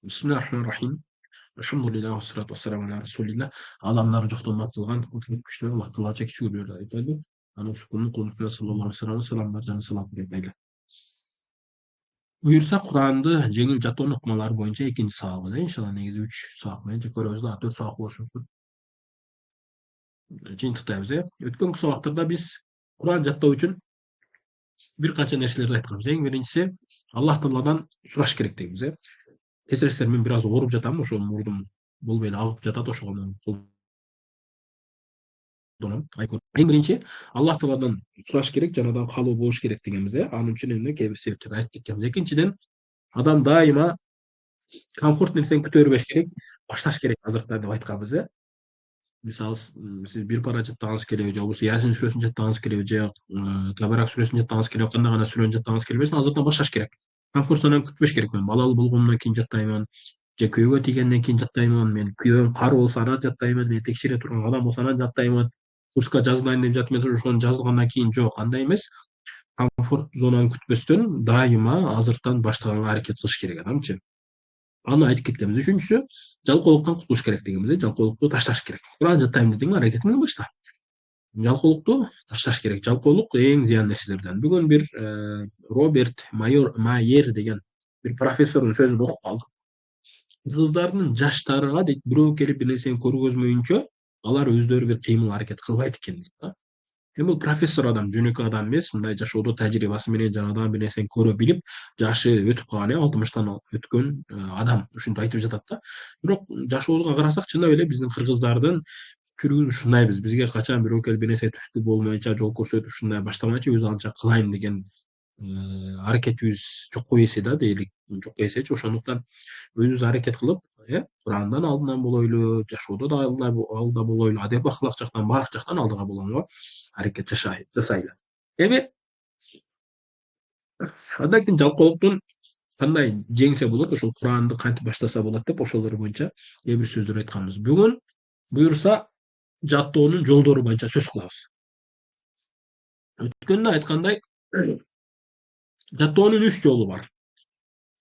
Bismillahirrahmanirrahim. Elhamdülillah ve salatu vesselamu ala Resulillah. Adamlar жоқтан батылған құдірет күштер Аллах Тағала шүкір берді айтады. Ана сүкіннің құлынқына саллаллаху алейхи вассалам саламдар жана салам айтады. Бұйырса Құранды жеңіл жаттау нұқмалары бойынша екінші сабағында иншалла негізі 3 сабақ менен же көрөбүз да 4 сабақ болушу мүмкүн. Жыйынтыктайбыз Өткөнкү сабактарда биз Куран жаттоо үчүн бир канча нерселерди айтканбыз. Эң биринчиси Аллах Тағаладан сураш керек дегенбиз Кесірістер мен biraz оғырып жатамын, ошо мурдум болбой эле агып жатат, ошого мен колдоном. Эң биринчи Аллах Тааладан сураш керек, жанадан каалоо болуш керек дегенбиз Анын үчүн эмне кээ бир себептерди айтып кеткенбиз. Экинчиден, адам дайыма комфорт нерсени күтө бербеш керек, башташ керек азыркыда деп айтканбыз Мисалы, сиз бир пара жаттаганыңыз келеби, же болбосо Ясин сүрөсүн жаттаганыңыз келеби, же Табарак сүрөсүн жаттаганыңыз келеби, кандай гана сүрөнү жаттаганыңыз келбесин, азыртан башташ керек. Комфорт зонаны күтпеш керек. Мен балалуу болгондон кийин жаттаймын, же күйөөгө тийгенден кийин жаттаймын, мен күйөөм кары болсо анан жаттаймын, мени текшере турган адам болсо анан жаттаймын, курска жазылайын деп жатып, мен ошону жазылгандан кийин жок, андай эмес. Комфорт зонаны күтпөстөн дайыма азыртан баштаганга аракет кылыш керек адамчы. Аны айтып кеткенбиз. Үчүнчүсү, жалкоолуктан кутулуш керек дегенбиз жалкоолукту ташташ керек. Куран жаттайм дедиң, аракетиңди башта. Жалкоолукту ташташ керек. Жалкоолук эң зыян нерселерден. Бүгүн бир Роберт Майер деген бир профессордун сөзүн окуп калдым. Кыздардын жаштарга дейт, бирөө келип бир нерсени көргөзмөйүнчө, алар өздөрү бир кыймыл аракет кылбайт экен дейт. Эми бул профессор адам, жөнөкөй адам эмес, мындай жашоодо тажрыйбасы менен жанадан бир нерсени көрө билип, жашы өтүп калган, 60-тан өткөн адам ушинтип айтып жатат да. Бирок жашообузга карасак, чындап эле биздин кыргыздардын чүрүгүбүз ушундайбыз. Бизге качан бирөө келип бир нерсе түштү болмойнча, жол көрсөтүп ушундай баштамайчы, өзү анча кылайм деген аракетибиз жокко эсе да дейли, жокко эсечи. Ошондуктан өзүбүз аракет кылып, Курандан алдынан болойлу, жашоодо да алда болойлу, адеп акылак жактан баардык жактан алдыга болгонго аракет жасайлы. Эми андан кийин жалкоолуктун кандай жеңсе болот, ошол Куранды кантип баштаса болот деп ошолор боюнча кээ бир сөздөр айтканбыз. Бүгүн буюрса жаттоонун жолдору боюнча сөз кылабыз. Өткөндө айткандай, жаттоонун 3 жолу бар.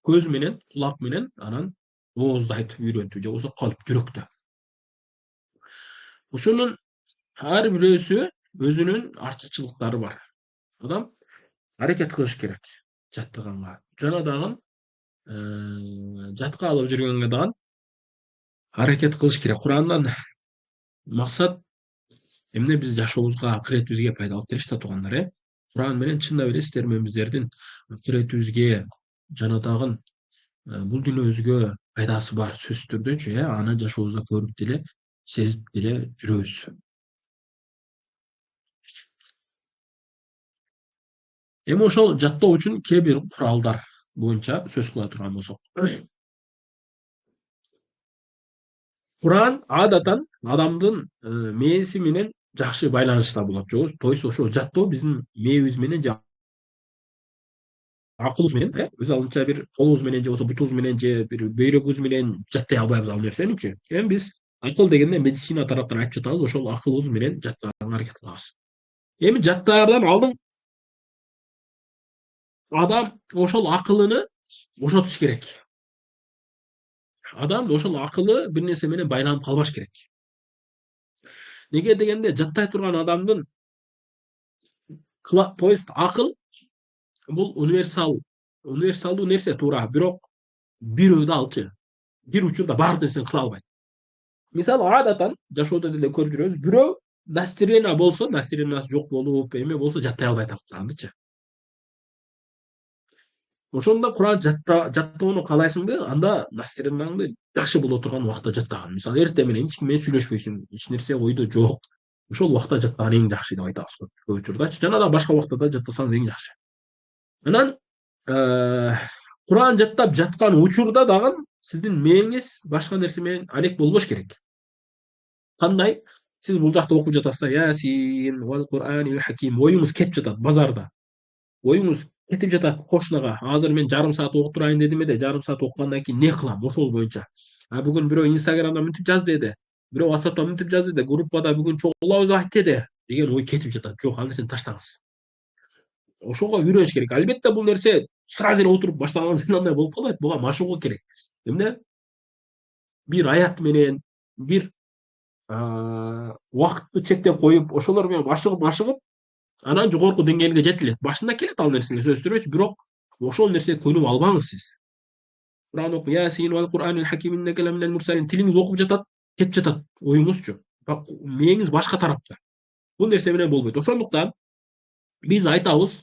Көз менен, кулак менен, анан оозду айтып үйрөнтүү, же болбосо калп, жүрөктө. Ошонун ар бирөөсү өзүнүн артыкчылыктары бар. Адам аракет кылыш керек жаттаганга. Жана дагы жатка алып жүргөнгө дагы аракет кылыш керек. Курандан максат эмне? Биз жашообузга, акыретибизге пайда алып келиш да туугандар, Куран менен чындап эле сиздер менен биздердин акыретибизге жана дагы бул дүйнөбүзгө пайдасы бар сөзсүз түрдөчү, аны жашообузда көрүп деле, сезип деле жүрөбүз. Эми ошол жаттоо үчүн кээ бир куралдар боюнча сөз кыла турган болсок. Куран адатан адамдын мээси менен жакшы байланышта болот. То есть ошо жаттоо биздин мээбиз менен же акылыбыз менен, өз алдынча бир колубуз менен же болбосо бутубуз менен же бир бөйрөгүбүз менен жаттай албайбыз ал нерсеничи. Эми биз акыл дегенде медицина тараптан айтып жатабыз, ошол акылыбыз менен жаттаганга аракет кылабыз. Эми жаттаардан алдын адам ошол акылыны бошотуш керек. Адам ошол акылы бир нерсе менен байланып калбаш керек. Неге дегенде, жаттай турган адамдын то есть акыл бул универсалдуу нерсе туура, бирок бирөөдө алчы. Бир учурда баардык нерсени кыла албайт. Мисалы, адатан жашоодо деле көрүп жүрөбүз, бирөө настроение болсо, настроениясы жок болуп, эме болсо жаттай албай атат Курандычы. Ошондо Куран жаттоону каалайсыңбы, анда настроениеңди жакшы боло турган убакта жаттаган. Мисалы, эртең менен эч ким менен сүйлөшпөйсүң, эч нерсе ойдо жок. Ошол убакта жаттаган эң жакшы деп айтабыз көп учурдачы. Жана да башка убакта да жаттасаңыз эң жакшы. Анан Куран жаттап жаткан учурда дагы сиздин мээңиз башка нерсе менен алек болбош керек. Кандай? Сиз бул жакта окуп жатасыз, Ясин вал Куранил хаким, оюңуз кетип жатат базарда. Оюңуз кетип жатат кошунага. Азыр мен жарым саат окуп турайын дедим эле, жарым саат окугандан кийин не кылам? Ошол боюнча. Бүгүн бирөө Инстаграмда мынтип жазды деди, бирөө WhatsAppта мынтип жазды деди, группада бүгүн чогулабыз айтты деди деген ой кетип жатат. Жок, ал нерсени таштаңыз. Ошого үйрөнүш керек. Албетте бул нерсе сразу эле отуруп баштаганыңыз менен андай болуп калбайт. Буга машыгуу керек. Эмне? bir аят менен, bir убакытты чектеп коюп, ошолор менен ашыгып, анан жогорку деңгээлге жетилет. Башында келет ал нерселер сөзсүз түрбөчү, бирок ошол нерсеге көнүп албаңыз сиз. Кур'ан окуп, Ясин вал Кур'анил хаким иннеке ламинал мурсалин, тилиңиз окуп жатат, кетип жатат оюңузчу. Мээңиз башка тарапта. Бул нерсе менен болбойт. Ошондуктан биз айтабыз,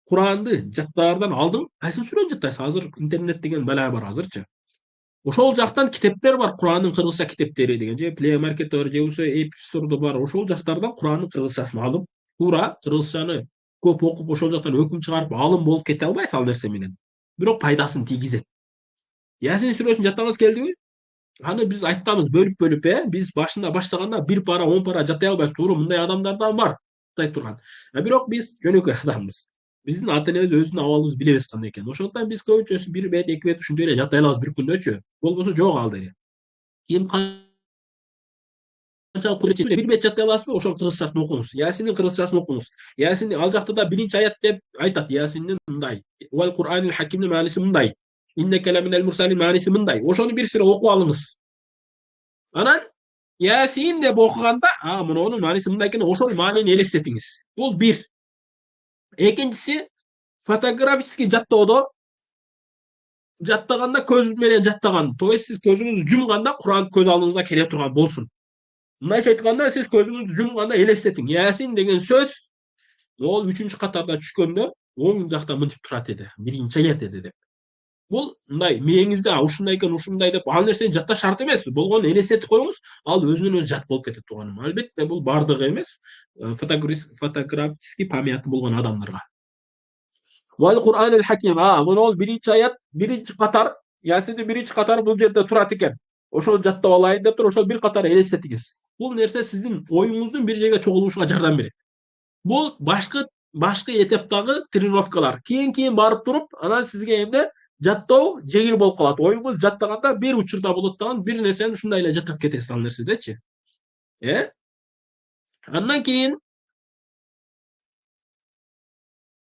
Куранды жаттаардан алдын кайсы сүрөнү жаттайсыз? Азыр интернет деген бала бар азырчы. Ошол жактан китептер бар, Курандын кыргызча китептери деген, же Play Market бар, же болбосо App Store'да бар. Ошол жактардан Курандын кыргызчасын алып, туура кыргызчаны көп окуп, ошол жактан өкүм чыгарып, алым болуп кете албайсыз ал нерсе менен. Бирок пайдасын тийгизет. Ясин сүрөсүн жаттагыңыз келдиби? Аны биз айтабыз бөлүп, биз башында баштаганда 1 пара, 10 пара жаттай албайбыз. Туура мындай адамдар да бар, жаттай турган. Бирок биз жөнөкөй адамбыз. Биздин ата энебиз өзүнүн абалыбызды билебиз кандай экенин. Ошондуктан биз көбүнчөсү 1 бет, 2 бет ушинтип эле жаттай алабыз бир күндөчү. Болбосо жок ал деле. Ким канчалык кудуретli 1 бет жаттай аласызбы? Ошол кыргызчасын окуңуз. Ясиндин кыргызчасын окуңуз. Ясин ал жакта да 1 аят деп айтат. Ясиндин мындай. Вал Кур'анил хакимдин мааниси мындай. Иннеке ламинал мурсалин мааниси мындай. Ошону бир сыйра окуп алыңыз. Анан Ясин деп окуганда, мунунун мааниси мындай экен, ошол маанини элестетиңиз. Бул бир. Экинчиси, фотографический жаттоодо жаттаганда көз менен жаттаган. То есть сиз көзүңүздү жумганда Куран көз алдыңызга келе турган болсун. Мындайча айтканда, сиз көзүңүздү жумганда элестетиң. Ясин деген сөз ол 3-чү катарда түшкөндө оң жакта мынтип турат эди. 1-аят эди деп. Бул мындай мээңизде ушундай экен, ушундай деп ал нерсени жатташ шарт эмес. Болгону элестетип коюңуз, ал өзүнөн өзү жат болуп кетет туганым. Албетте бул бардыгы эмес, фотографический памяти болгон адамдарга. Вал Кур'анил хаким. Мына 1-аят, 1-катар, Ясиндин 1-катары бул жерде турат экен. Ошол жаттап алайын деп туруп, ошол 1 катар элестетиңиз. Бул нерсе сиздин оюңуздун бир жерге чогулушуна жардам берет. Бул башкы этаптагы тренировкалар. Кийин барып туруп, анан сизге эмне жаттоо жеңил болуп калат. Оюңуз жаттаганда бир учурда болот дагы, бир нерсени ушундай эле жаттап кетесиз ал нерседечи. Андан кийин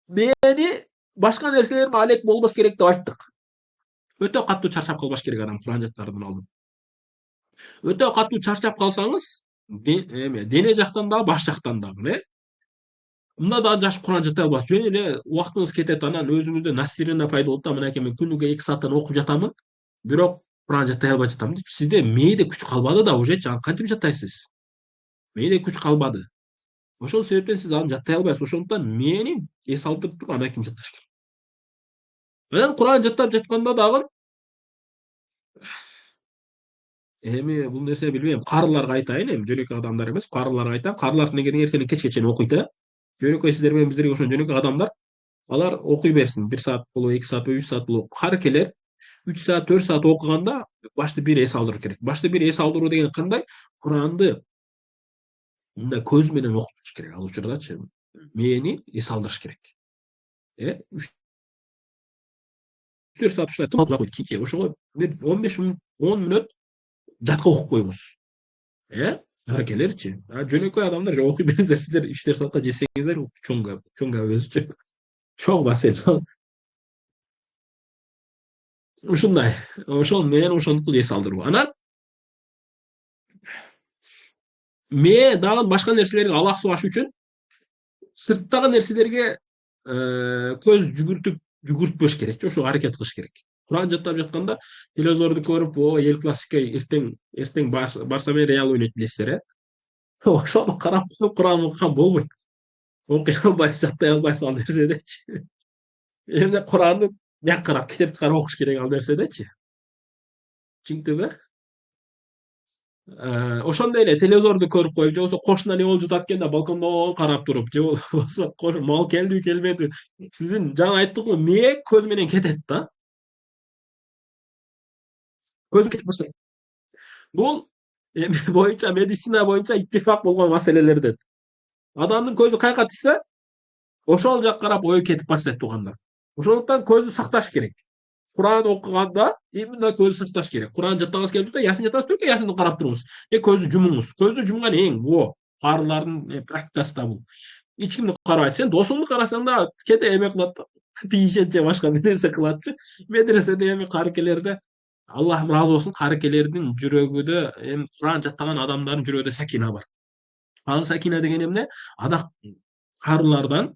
мени башка нерселерим алек болбош керек деп айттык. Өтө катуу чарчап калбаш керек адам Куран жаттаардан алдын. Өтө катуу чарчап калсаңыз, дене жактан дагы, баш жактан дагы, мында дагы жаш Куран жаттай албайсыз. Жөн эле убактыңыз кетет, анан өзүңүздө настроение пайда болот да, мынакей мен күнүгө 2 сааттан окуп жатамын, бирок Куран жаттай албай жатам деп. Сизде мээде күч калбады да ужечи, аны кантип жаттайсыз? Мээде күч калбады. Ошол себептен сиз аны жаттай албайсыз. Ошондуктан мээни эс алдырып туруп андан кийин жатташ керек. Анан Куран жаттап жатканда дагы эми бул нерсени билбейм. Карыларга айтайын, эми жөнөкөй адамдар эмес, карыларга айтам. Карылар деген нерсени кечке чейин окуйт. Жөнөкөй сиздер менен биздерге окшогон жөнөкөй адамдар, алар окуй берсин. 1 саат болобу, 2 саат болобу, 3 саат болобу. Карыкелер 3 саат, 4 саат окуганда башты бир эс алдыруу керек. Башты бир эс алдыруу деген кандай? Куранды мындай көз менен окутуш керек ал учурдачы. Мээни эс алдырыш керек. 3-4 саат ушундай тыңдап окуйт. Кийинчи ошого бир 15 мүнөт, 10 мүнөт жатка окуп коюңуз. Аракелерчи. Жөнөкөй адамдар окуй берсеңер, сиздер 3-4 саатка жетсеңиздер чоң гап өзүчө. Чоң маселе. Ушундай. Ошол менен ошондукту эс алдыруу. Анан мээ дагы башка нерселерге алаксыбаш үчүн сырттагы нерселерге көз жүгүртпөш керек. Ошого аракет кылыш керек. Куран жаттап жатканда телевизорду көрүп, эл классика эртең барсам Реал ойнойт билесиздер, ошону карап Куран окуган болбойт. Окуй албайсыз, жаттай албайсыз ал нерседечи. Эмне Куранды бияка карап, китепти карап окуш керек ал нерседечи. Түшүндүңбү? Ошондой эле телевизорду көрүп коюп, же болбосо кошуна эмне болуп жатат экен да балкондон карап туруп, же болбосо мал келдиби келбедиби. Сиздин жаңы айттык мээ көз менен кетет да. Көз кетип баштайт. Бул эми боюнча, медицина боюнча иттифак болгон маселелерден. Адамдын көзү каяка тишсе, ошол жакка карап ою кетип баштайт туугандар. Ошондуктан көздү сакташ керек. Куран окуганда именно көздү сакташ керек. Куран жаттагыңыз келип жатса, Ясин жаттаңыз, только Ясинди карап туруңуз. Же көздү жумуңуз. Көздү жумган эң карылардын практикасы да бул. Эч кимди карабайт. Сен досуңду карасаң да кете эме кылат, тийишет же башка нерсе кылатчы. Медреседе эми карыкелерде Аллах ыраазы болсун, карыкелердин жүрөгүдө, эми Куран жаттаган адамдардын жүрөгүдө сакина бар. Ал сакина деген эмне? Ада карыларда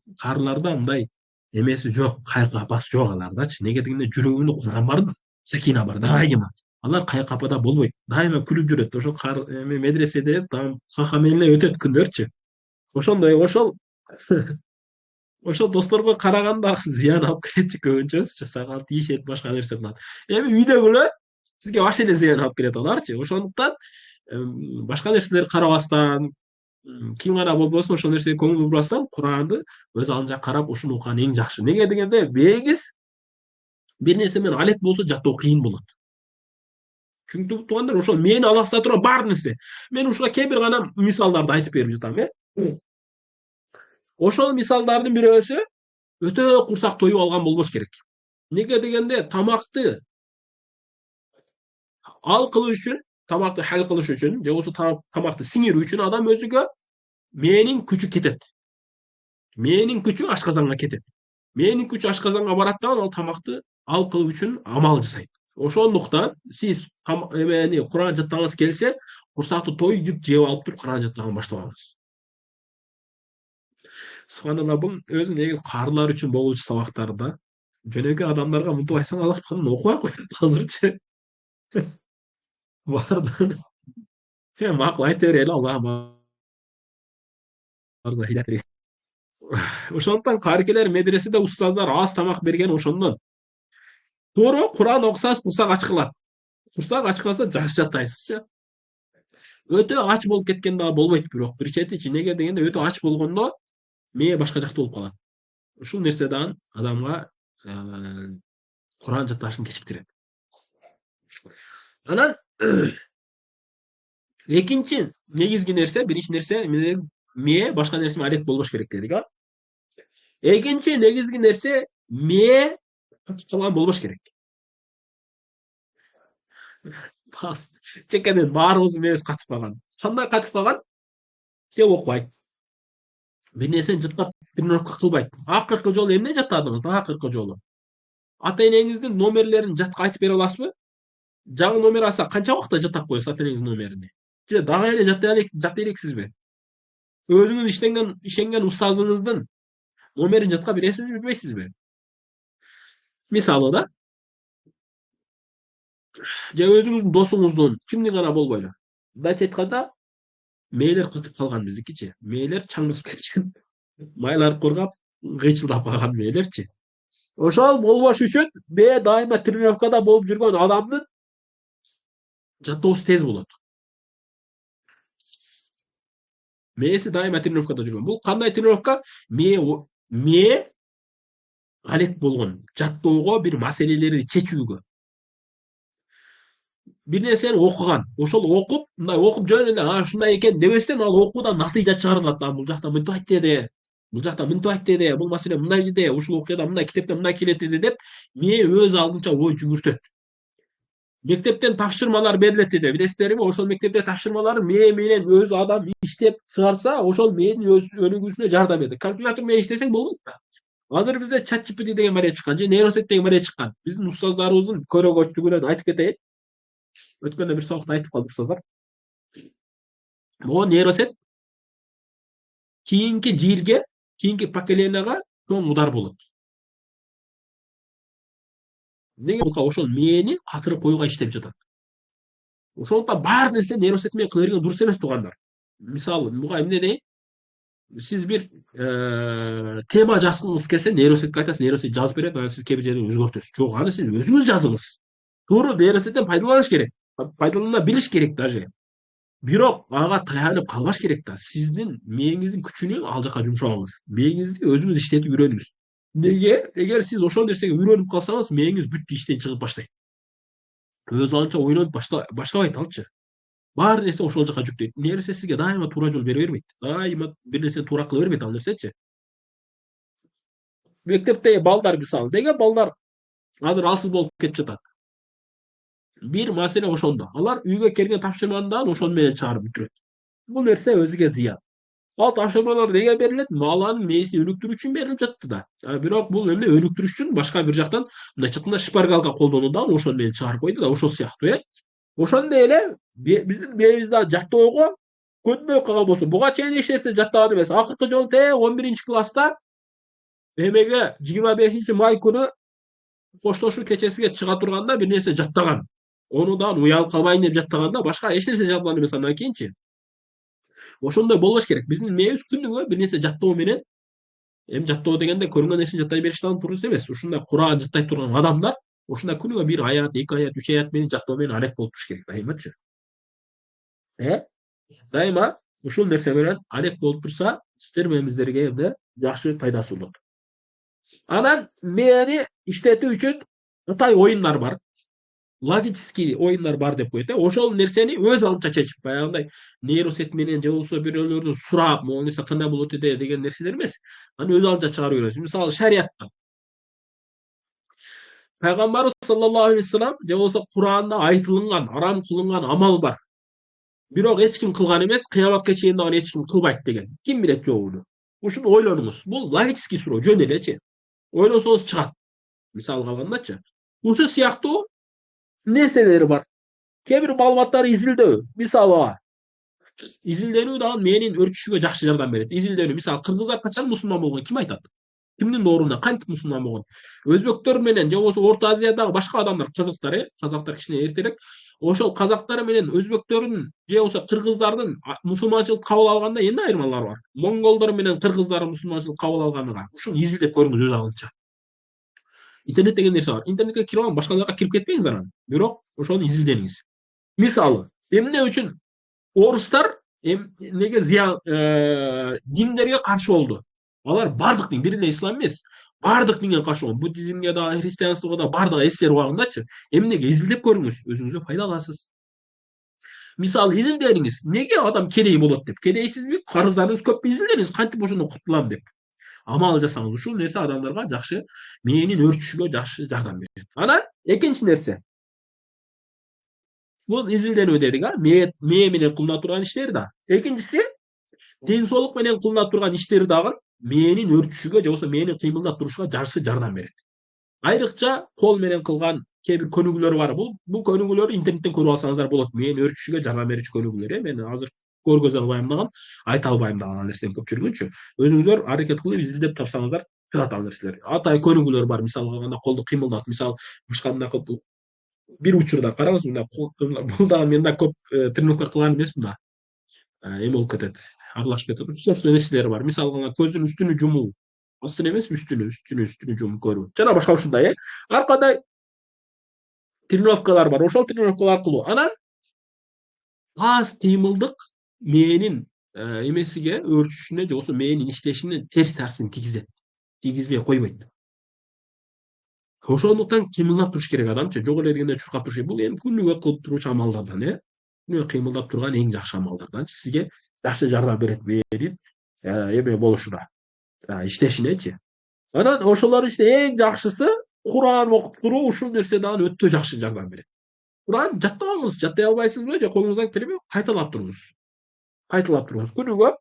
мындай эмеси жок, кайкы-апасы жок алардачы. Неге дегенде жүрөгүндө Куран бар да, сакина бар дайыма. Алар кайкы-апада болбойт. Дайыма күлүп жүрөт. Ошо эми медреседе кахам эле өтөт күндөрчү. Ошондой, ошол досторго караганда зыян алып келетчи көбүнчөсү, сакал тийишет, башка нерсе кылат. Эми үйдөгүлөр сизге вообще эле зыян алып келет аларчы. Ошондуктан башка нерселерди карабастан, ким гана болбосун ошол нерсеге көңүл бурбастан, Куранды өз алдынча карап ушуну уккан эң жакшы. Неге дегенде бээңиз бир нерсе менен алек болсо жаттоо кыйын болот. Чүнкү туугандар, ошол мээни аласта турган бар нерсе. Мен ушуга кээ бир гана мисалдарды айтып берип жатам, Ошол мисалдардын бирөөсү өтө курсак тоюп алган болбош керек. Неге дегенде тамакты ал кылыш үчүн, тамакты хал кылыш үчүн же болбосо тамакты сиңирүү үчүн адам өзүгө мээнин күчү кетет. Мээнин күчү ашказанга кетет. Мээнин күчү ашказанга барат да, ал тамакты ал кылуу үчүн амал жасайт. Ошондуктан сиз эмени Куран жаттагыңыз келсе, курсакты тоюп жеп алып туруп Куран жаттаган баштабаңыз. Субханалла, бул өзү негизи карылар үчүн болуучу сабактар да. Жөнөкөй адамдарга мынтип айтсаң алар окубай коет азырчы. Баардыгын макул айта берели, Аллах баарыбызга хидayet берсин. Ошондуктан карыкелер медреседе устаздар аз тамак берген ошондон. Туура Куран окусаңыз курсак ач калат. Курсак ач калса жакшы жаттайсызчы. Өтө ач болуп кеткен дагы болбойт, бирок бир четичи. Неге дегенде өтө ач болгондо мээ башка жакта болуп калат. Ушул нерсе дагы адамга Куран жатташын кечиктирет. Анан экинчи негизги нерсе, биринчи нерсе мээ башка нерсе алек болбош керек дедик, Экинчи негизги нерсе мээ катып калган болбош керек. Чекенен баарыбыздын мээбиз катып калган. Кандай катып калган? Кеп окубайт. Бир нерсени жаттап тренировка кылбайт. Акыркы жолу эмне жаттадыңыз? Акыркы жолу ата энеңиздин номерлерин жатка айтып бере аласызбы? Жаңы номер алса канча убакытта жаттап коесуз ата энеңиздин номерин? Же дагы эле жаттай элексизби? Өзүңүз ишенген устазыңыздын номерин жатка бересизби, билбейсизби? Мисалы да, же өзүңүздүн досуңуздун, кимдин гана болбойлу. Мындайча айтканда, мээлер катып калган биздикичи. Мээлер чаң басып кеткен. Майлар кургап, кыйчылдап калган мээлерчи. Ошол болбош үчүн мээ дайыма тренировкада болуп жүргөн адамдын жаттоосу тез болот. Мээси дайыма тренировкада жүргөн. Бул кандай тренировка? Мээ алек болгон, жаттоого, бир маселелерди чечүүгө. Бир нерсени окуган, ошол окуп, мындай окуп жөн эле ушундай экен дебестен, ал окуудан натыйжа чыгарылат. Бул жакта мынтип айтты деди. Бул жакта мынтип айтты деди. Бул маселе мындай деди. Ушул окуяда мындай, китепте мындай келет деди деп, мээ өз алдынча ой жүгүртөт. Мектептен тапшырмалар берилет деди. Билесиздерби? Ошол мектепте тапшырмаларды мээ менен өз адам иштеп чыгарса, ошол мээнин өз өнүгүүсүнө жардам берет. Калькулятор менен иштесең болбойт да. Азыр бизде ChatGPT деген бария чыккан, же нейросет деген бария чыккан. Биздин устаздарыбыздын көрөгөчтүгүнөн айтып кетейин. Өткөндө бир сабакта айтып калды устаздар. Могу нейросет кийинки жылге, кийинки поколенияга чоң удар болот. Неге? Ошол мээни катырып коюуга иштеп жатат. Ошондуктан баары нерсе нейросет менен кыла берген дурус эмес, туугандар. Мисалы, буга эмне дейин? Сиз бир тема жазгыңыз келсе, нейросетке айтасыз, нейросет жазып берет, анан сиз кээ бир жерден өзгөртөсүз. Жок, аны сиз өзүңүз жазыңыз. Туура нейросеттен пайдаланыш керек. Пайдалана билиш керек даже. Бирок ага таянып калбаш керек да. Сиздин мээңиздин күчүнү ал жака жумшабаңыз. Мээңизди өзүңүз иштетип үйрөнүңүз. Неге? Эгер сиз ошол нерсеге үйрөнүп калсаңыз, мээңиз бүт иштен чыгып баштайт. Өз алдынча ойлонуп баштабайт алчы. Баары нерсе ошол жака жүктөйт. Нерсе сизге дайыма туура жол бере бербейт. Дайыма бир нерсени туура кыла бербейт ал нерсечи. Мектепте балдар мисалы, неге балдар азыр алсыз болуп кетип жатат? Бир маселе ошондо. Алар үйгө келген тапшырманы дагы ошону менен чыгарып бүтүрөт. Бул нерсе өзүгө зыян. Ал тапшырмалар неге берилет? Баланын мээсин өнүктүрүү үчүн берилип жатты да. Бирок бул эмне өнүктүрүш үчүн башка бир жактан мындай чыкканда шпаргалка колдонуу дагы ошону менен чыгарып койду да, ошол сыяктуу Ошондой эле биздин мээбиз дагы жаттоого көнбөй калган болсо, буга чейин эч нерсе жаттаган эмес. Акыркы жолу 11 класста эмеге 25 май күнү коштошуу кечесиге чыга турганда бир нерсе жаттаган. Ону дагы уялып калбайын деп жаттаган да, башка эч нерсе жадган эмес андан кийинчи. Ошондой болбош керек. Биздин мээбиз күнүгө бир нерсе жаттоо менен, эми жаттоо дегенде көрүнгөн нерсени жаттай бериш дагы дурус эмес. Ушундай Куран жаттай турган адамдар ушундай күнүгө 1 аят, 2 аят, 3 аят менен жаттоо менен алек болуп туруш керек дайымачы. Дайыма ушул нерсе менен алек болуп турса, сиздер менен биздерге эмне жакшы пайдасы болот. Анан мээни иштетүү үчүн атай оюндар бар. Логический оюндар бар деп коет. Ошол нерсени өз алдынча чечип, баягындай нейросет менен же болбосо бирөөлөрдөн сурап, могу нерсе кандай болот деген нерселер эмес. Аны өз алдынча чыгарып беребиз. Мисалы шариятта Пайгамбарыбыз саллаллаху алейхи вассалам же болбосо Куранда айтылган, арам кылынган амал бар. Бирок эч ким кылган эмес, кыяматка чейин дагы эч ким кылбайт деген. Ким билет жообуну? Ушуну ойлонуңуз. Бул логический суроо, жөн элечи. Ойлосоңуз чыгат. Мисалга алгандачы. Ушул сыяктуу нерселери бар. Кээ бир маалыматтары изилдөө. Мисалы изилденүү дагы мээнин өрчүшүгө жакшы жардам берет. Изилденүү, мисалы кыргыздар качан мусулман болгон ким айтат? Кимдин дооруна кантип мусулман болгон? Өзбектөр менен же болбосо Орто Азиядагы башка адамдар, казактар, казактар кичине эртерээк, ошол казактар менен өзбектөрдүн же болбосо кыргыздардын мусулманчылыкты кабыл алганда эмне айырмалар бар? Монголдор менен кыргыздардын мусулманчылыкты кабыл алганыга. Ушуну изилдеп көрүңүз өз алдынча. Интернет деген нерсе бар. Интернетке кирип алып башка жака кирип кетпеңиз анан. Бирок ошону изилдениңиз. Мисалы, эмне үчүн орустар эмнеге зыян диндерге каршы болду? Алар бардык дин, бир эле ислам эмес. Бардык динге каршы болгон. Буддизмге да, христианствого да бардыгы эстер убагындачы. Эмнеге изилдеп көрүңүз, өзүңүзгө пайда аласыз. Мисалы изилдениңиз. Неге адам кедей болот деп? Кедейсизби? Карыздарыңыз көппү изилдениңиз, кантип ошондон кутулам деп. Амал жасаңыз. Ушул нерсе адамдарга жакшы, мээнин өрчүшүгө жакшы жардам берет. Анан экинчи нерсе. Бул изилденүү дедик, мээ менен кылына турган иштер да. Экинчиси ден соолук менен кылына турган иштер дагы мээнин өрчүшүгө же болбосо мээнин кыймылдап турушуга жакшы жардам берет. Айрыкча кол менен кылган кээ бир көнүгүүлөр бар. Бул көнүгүүлөрдү интернеттен көрүп алсаңыздар болот. Мээнин өрчүшүгө жардам берүүчү көнүгүүлөр. Мен азыр көргөзө албайм дагы, айта албайм дагы ал нерсени көпчүлүгүнчү. Өзүңүздөр аракет кылып изилдеп тапсаңыздар чыгат ал нерселер. Атай көнүгүүлөр бар. Мисалга алганда колду кыймылдат. Мисалы башкандай кылып бир учурда караңыз, мындай бул дагы мен да көп тренировка кылган эмесмин да. Эме болуп кетет, аралашып кетет. Үч нерселер бар. Мисалга көздүн үстүнү жумуу. Астын эмес, үстүнү жумуп көрүү. Жана башка ушундай, ар кандай тренировкалар бар. Ошол тренировкалар кылуу. Анан аз кыймылдык мээнин эмесиге, өрчүшүнө же болбосо мээнин иштешине терс таасирин тийгизет. Тийгизбей койбойт. Ошондуктан кыймылдап туруш керек адамчы. Жок эле дегенде чуркап туруш керек. Бул эми күнүгө кылып туруучу амалдардан, күнүгө кыймылдап турган эң жакшы амалдардан. Сизге жакшы жардам берет мээнин эме болушуна, иштешинечи. Анан ошолордун ичинде эң жакшысы Куран окуп туруу. Ушул нерсе дагы өтө жакшы жардам берет. Куран жаттабаңыз, жаттай албайсызбы же колуңуздан келбейби? Кайталап туруңуз. Кайталап туруңуз. Күнүгө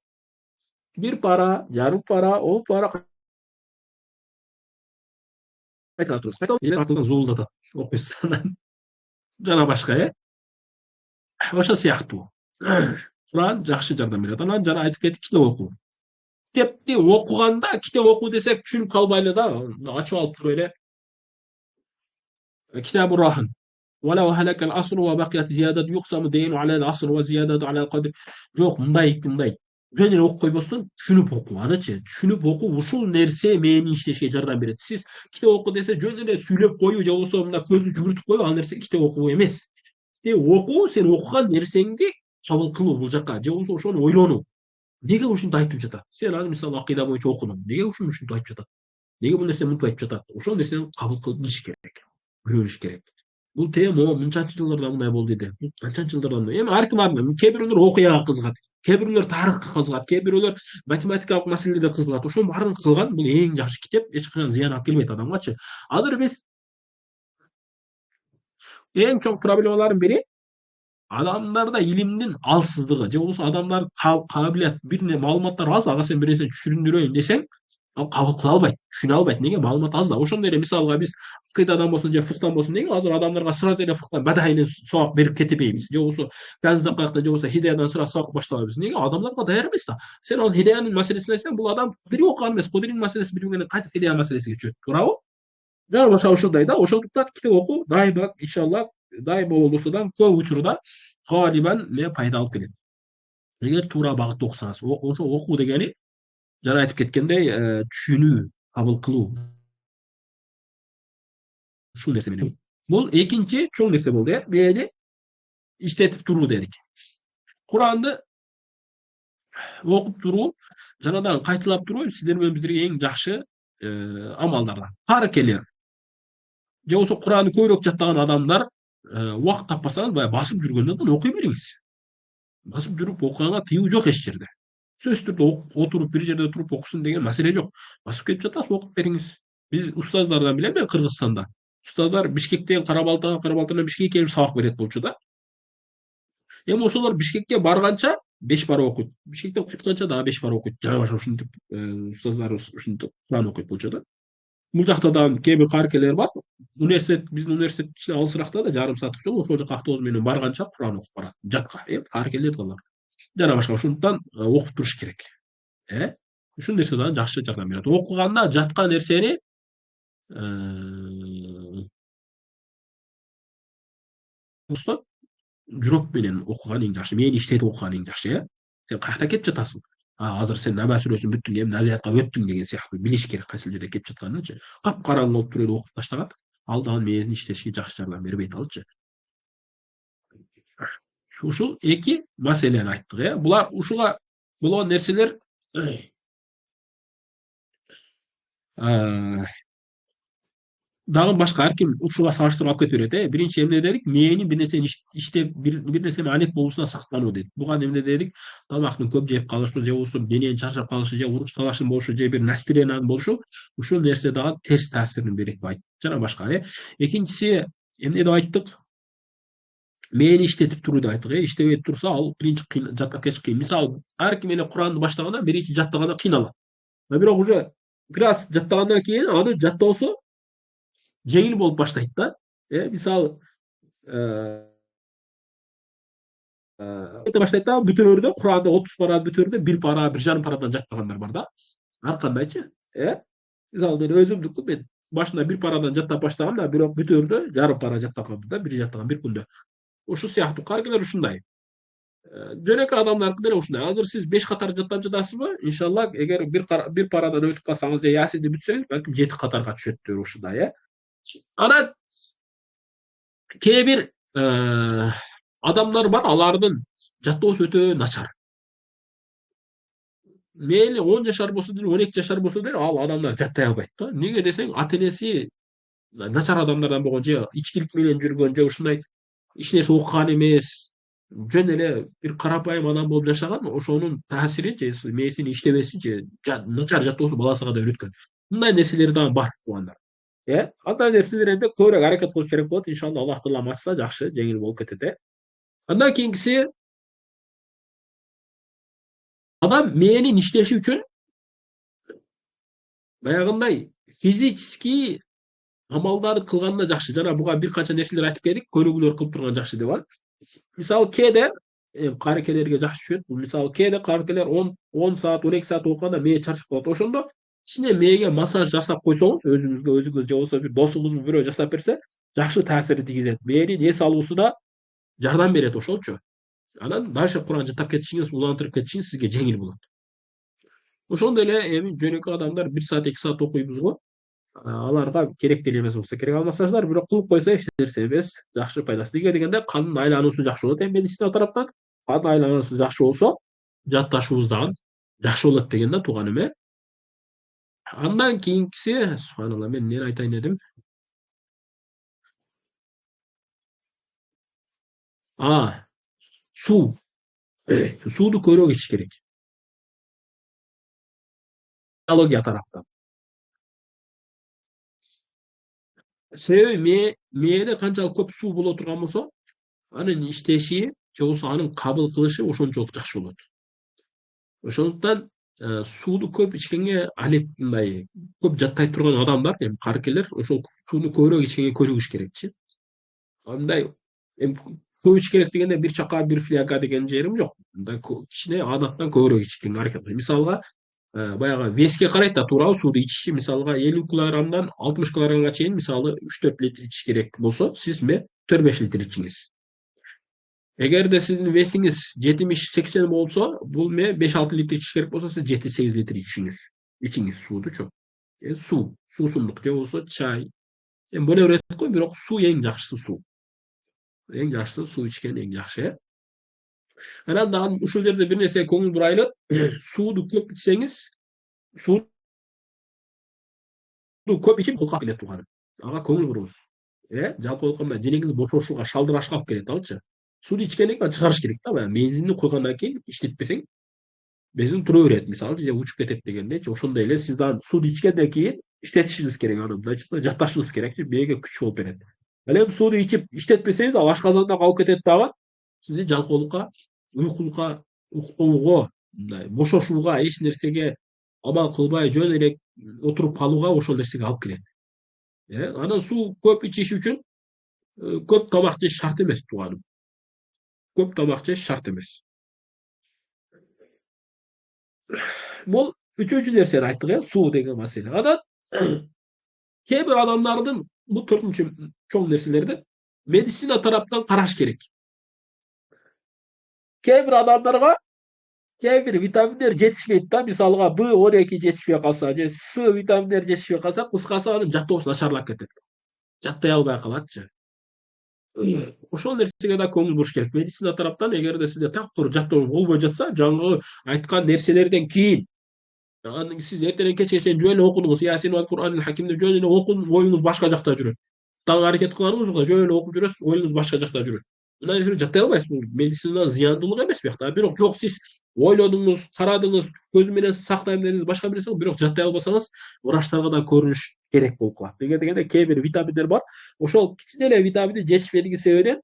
1 пара, жарым пара, 10 пара кайталап туруңуз. Кайталап артынан зуулдатат окуйсуз анан. Жана башка, ошол сыяктуу. Куран жакшы жардам берет. Анан жана айтып кеттик, китеп окуу. Китепти окуганда, китеп окуу десек түшүнүп калбайлы да, ачып алып туруп эле. Китабу Рахын. ولو هلك العصر وبقيت زيادة يقسم دين على العصر وزيادة على القدر. Жок, мындай. Жөн эле окуп койбостон түшүнүп окуу. Анычы, түшүнүп окуу ушул нерсе мени иштешке жардам берет. Сиз китеп окуу десе жөн эле сүйлөп коюу же болбосо мындай көздү жүгүртүп коюу, ал нерсе китеп окуу эмес. Китеп окуу сен окуган нерсеңди кабыл кылуу бул жака, же болбосо ошону ойлонуу. Неге ушинтип айтып жатат? Сен аны мисалы акыйда боюнча окудуң. Неге ушуну ушинтип айтып жатат? Неге бул нерсе мынтип айтып жатат? Ошол нерсени кабыл кылып билиш керек. Көрүш керек. Бул тема мынчанчы жылдарда мындай болду дейди. Канчанчы жылдардан. Эми ар ким кээ бирөөлөр окуяга кызыгат, кээ бирөөлөр тарыхка кызыгат, кээ бирөөлөр математикалык маселелерге кызыгат. Ошонун баарын кылган бул эң жакшы китеп, эч качан зыян алып келбейт адамгачы. Азыр биз эң чоң проблемалардын бири Адамдарда илимдин алсыздыгы же болбосо адамдар кабилет бирине маалыматтар аз, ага сен бир нерсени түшүндүрөйүн десең, ал кабыл кыла албайт, түшүнө албайт. Эмнеге? Маалымат аз да. Ошондой эле мисалга биз акыйдадан болсун же фыктан болсун неге азыр адамдарга сразу эле фыктан бадайынан сабак берип кетпейбиз? Же болбосо каниздак каяктан же болбосо хидаядан сразу сабак баштабайбыз. Неге? Адамдарга даяр эмес да. Сен ал хидаянын маселесин айтсаң, бул адам кудри окуган эмес, кудринин маселеси бүтүп менен кайтып хидая маселесиге түшөт. Туурабы? Жана башка ушундай да. Ошондуктан китеп окуу дайыма иншалла дайыма болбосо да көп учурда галибан эмне пайда алып келет. Эгер туура багытта окусаңыз. Ошо окуу дегени жана айтып кеткендей, түшүнүү, кабыл кылуу ушул нерсе менен. Бул экинчи чоң нерсе болду, мээни иштетип туруу дедик. Куранды окуп туруу жана дагы кайталап туруу сиздер менен бизге эң жакшы амалдардан. Карыкелер же болбосо Куранды көбүрөөк жаттаган адамдар убакыт таппасаңыз баягы басып жүргөндөн окуй бериңиз. Басып жүрүп окуганга тыюу жок эч жерде. Сөзсүз түрдө отуруп бир жерде туруп окусун деген маселе жок. Басып келип жатасыз, окуп бериңиз. Биз устаздардан билем мен Кыргызстанда. Устаздар Бишкектен Кара-Балтадан, Кара-Балтадан Бишкекке келип сабак берет болчу да. Эми ошолор Бишкекке барганча 5 бара окуйт. Бишкектен кайтканча дагы 5 бара окуйт. Жана башка ушинтип устаздарыбыз ушинтип Куран окуйт болчу да. Бул жакта дагы кээ бир карыкелер бар. Университет, биздин университет кичине алысыракта да, жарым сааттык жол. Ошол жака автобус менен барганча Куран окуп барат. Жатка, карыкелер да алар. Жана башка ошондуктан окуп туруш керек. Ушул нерсе дагы жакшы жардам берет. Окуганда жаткан нерсени жүрөк менен окуган эң жакшы. Мээни иштетип окуган эң жакшы, Сен каякта кетип жатасың? Азыр сен нама сүрөсүн бүттүң, эми назиятка өттүң деген сыяктуу билиш керек кайсыл жерде кетип жатканынчы. Капкараңгы болуп туруп эле окуп таштаган. Ал дагы мээни иштешке жакшы жардам бербейт алчы. Ушул эки маселени айттык, Булар ушуга болгон нерселер дагы башка ар ким ушуга салыштырып алып кете берет. Биринчи эмне дедик? Мээни бир нерсени иштеп бир нерсенин анет болуусунан сактануу дедик. Буга эмне дедик? Тамактын көп жеп калышы же болбосо дененин чарчап калышы же уруч талашын болушу же бир настроениянын болушу ушул нерсе дагы терс таасирин берет деп айттык. Жана башка, Экинчиси эмне деп айттык? Мээни иштетип туруу деп айттык. Иштебей турса ал биринчи жаттап кетиш кыйын. Мисалы, ар ким эле Куранды баштаганда биринчи жаттаганда кыйналат. Бирок уже бир аз жаттагандан кийин аны жаттоосу жеңил болуп баштайт да. Мисалы, кете баштайт да, бүтөөрдө Куранды 30 пара бүтөөрдө 1 пара, 1,5 парадан жаттагандар бар да. Ар кандайчы? Мисалы мен өзүмдүкү мен башында 1 парадан жаттап баштагам да, бирок бүтөөрдө жарым пара жаттагам да, бир жаттагам бир күндө. Ушул сыяктуу каргелер ушундай. Жөнөкөй адамдардыкы деле ушундай. Азыр сиз 5 катар жаттап жатасызбы? Иншалла, эгер бир парадан өтүп калсаңыз же Ясинди бүтсөңүз, балким 7 катарга түшөттүр ушундай, Анан кээ бир адамдар бар, алардын жаттоосу өтө начар. Мейли 10 жашар болсо деле, 12 жашар болсо деле ал адамдар жаттай албайт да. Неге десең, ата энеси начар адамдардан болгон, же ичкилик менен жүргөн, же ушундай эч нерсе окуган эмес, жөн эле бир карапайым адам болуп жашаган, ошонун таасири же мээсинин иштебеси же начар жаттоосу баласына да үйрөткөн. Мындай нерселер дагы бар туугандар. Андай нерселерде көбүрөөк аракет кылыш керек болот. Иншалла Аллах таалам ачса жакшы, жеңил болуп кетет, Андан кийинкиси, адам мээнин иштеши үчүн баягындай физический амалдарды кылганда жакшы. Жана буга бир канча нерселер айтып келдик, көнүгүүлөр кылып турган жакшы деп ал. Мисалы, кээде карыкелерге жакшы түшөт. Мисалы, кээде карыкелер 10 саат, 12 саат окуганда мээ чарчап калат. Ошондо кичине мээге массаж жасап койсоңуз, өзүңүз же болбосо бир досуңузбу бирөө жасап берсе, жакшы таасир тийгизет. Мээнин эс алуусуна жардам берет ошолчу. Анан дальше Куран жаттап кетишиңиз, улантырып кетишиңиз сизге жеңил болот. Ошондой эле эми жөнөкөй адамдар 1 саат, 2 саат окуйбуз го. Аларга керек деле эмес болсо керек ал массаждар, бирок кылып койсо эч нерсе эмес, жакшы пайдасы. Неге дегенде кандын айлануусу жакшы болот. Медицина тараптан кандын айлануусу жакшы болсо, жатташуубуз дагы жакшы болот деген да тууганым, Андан кийинкиси, субханалла, мен эмнени айтайын дедим? Суу. Сууду көбүрөөк ичиш керек. Биология тараптан. Себеби мээде канчалык көп суу боло турган болсо, анын иштеши же болбосо анын кабыл кылышы ошончолук жакшы болот. Ошондуктан сууну көп ичкенге мындай көп жаттай турган адамдар, эми карыкелер ошол сууну көбүрөөк ичкенге көнүгүш керекчи. Мындай эми көп ичиш керек дегенде бир чака бир фляга деген жерим жок. Мындай кичине адаттан көбүрөөк ичкенге аракет кылам. Мисалга баягы веске карайт да туурабы сууну ичиши. Мисалга 50 килограммдан 60 килограммга чейин мисалы 3-4 литр ичиш керек болсо, сиз 4-5 литр ичиңиз. Эгерде сиздин весиңиз 70-80 болсо, бул 5-6 литр ичиш керек болсо, сиз 7-8 литр ичиңиз. Ичиңиз суудучу. Суусундук же болбосо чай. Эми бөлө берет го, бирок суу эң жакшысы суу. Эң жакшысы суу ичкен эң жакшы. Анан дагы ушул жерде бир нерсеге көңүл бурайлы. Сууну көп ичсеңиз, сууну көп ичип калп келет тууганым. Ага көңүл буруңуз. Жалпылыкка мына денеңиз бошошууга, шалдырашка алып келет алчы. Сууну ичкенден кийин чыгарыш керек да, баягы бензинди койгондон кийин иштетпесең, бензин тура берет мисалы, же учуп кетет дегендейчи. Ошондой эле сиз дагы сууну ичкенден кийин иштетишиңиз керек аны, мындайча жатташыңыз керекчи, бээге күч болуп берет. Ал эми сууну ичип иштетпесеңиз, ал ашказанда калып кетет дагы. Сизди жалкоолукка, уйкулукка, уктоого, мындай бошошууга, эч нерсеге абал кылбай жөн эле отуруп калууга ошол нерсеге алып келет. Анан суу көп ичиш үчүн көп тамак жеш шарт эмес тууганым. Көп тамак жеш шарт эмес. Бул үчүнчү нерсени айттык, суу деген маселе. Анан кээ бир адамдардын бул төртүнчү чоң нерселерди медицина тараптан караш керек. Кээ бир адамдарга кээ бир витаминдер жетишпейт да, мисалга B12 жетишпей калса же С витаминдери жетишпей калса, кыскасы анын жаттоосу начарлап кетет. Жаттай албай калатчы. Ошол нерсеге да көңүл буруш керек. Медицина тараптан эгерде сизде такыр жаттоо болбой жатса, жаңы айткан нерселерден кийин анан сиз эртеден кечке чейин жөн эле окудуңуз, Ясин вал Кур'анил Хаким деп жөн эле окуп, оюңуз башка жакта жүрөт. Таң аракет кылганыңыз жок, жөн эле окуп жүрөсүз, оюңуз башка жакта жүрөт. Мындай нерсени жаттай албайсыз. Бул медицинанын зыяндуулугу эмес биякта. Бирок жок, сиз ойлодуңуз, карадыңыз, көз менен сактайм дедиңиз, башка бир нерсе, бирок жаттай албасаңыз, врачтарга да көрүнүш керек болуп калат. Неге дегенде кээ бир витаминдер бар. Ошол кичине эле витаминдин жетишпейлиги себебинен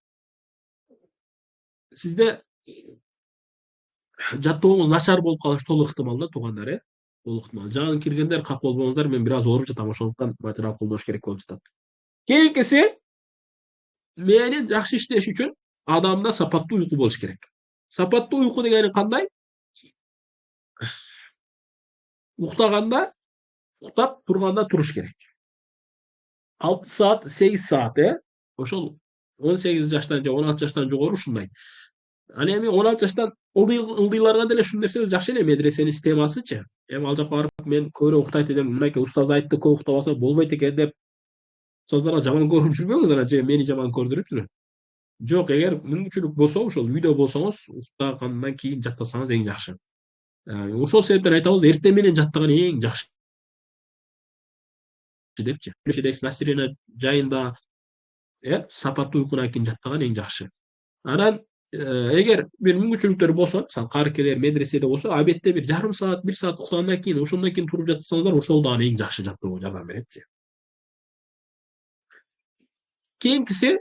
сизде жаттооңуз начар болуп калышы толук ыктымал да туугандар, толук ыктымал. Жаңы киргендер капа болбоңуздар, мен бир аз ооруп жатам, ошондуктан материал колдош керек болуп жатат. Кийинкиси, мээнин жакшы иштеш үчүн адамда сапаттуу уйку болуш керек. Сапаттуу уйку дегени кандай? Уктаганда уктап, турганда туруш керек. 6 саат, 8 саат, ошол 18 жаштан же 16 жаштан жогору ушундай. Ал эми 16 жаштан ылдыйларга деле ушул нерсе жакшы эле, медресенин системасычы. Эми ал жака барып мен көбүрөөк уктайт элем, мынакей устаз айтты, көп уктабаса болбойт экен деп устаздарга жаман көрүнүп жүрбөңүз, анан же мени жаман көрдүрүпчү. Жок, эгер мүмкүнчүлүк болсо, ошол үйдө болсоңуз, уктагандан кийин жаттасаңыз эң жакшы. Ошол себептен айтабыз, эртең менен жаттаган эң жакшы депчи. Настроение жайында, сапаттуу уйкудан кийин жаттаган эң жакшы. Анан эгер бир мүмкүнчүлүктөр болсо, мисалы карыкелер медреседе болсо, абедте бир жарым саат, 1 саат уктагандан кийин, ошондон кийин туруп жатсаңыздар, ошол дагы эң жакшы жаттоого жардам беретчи. Кийинкиси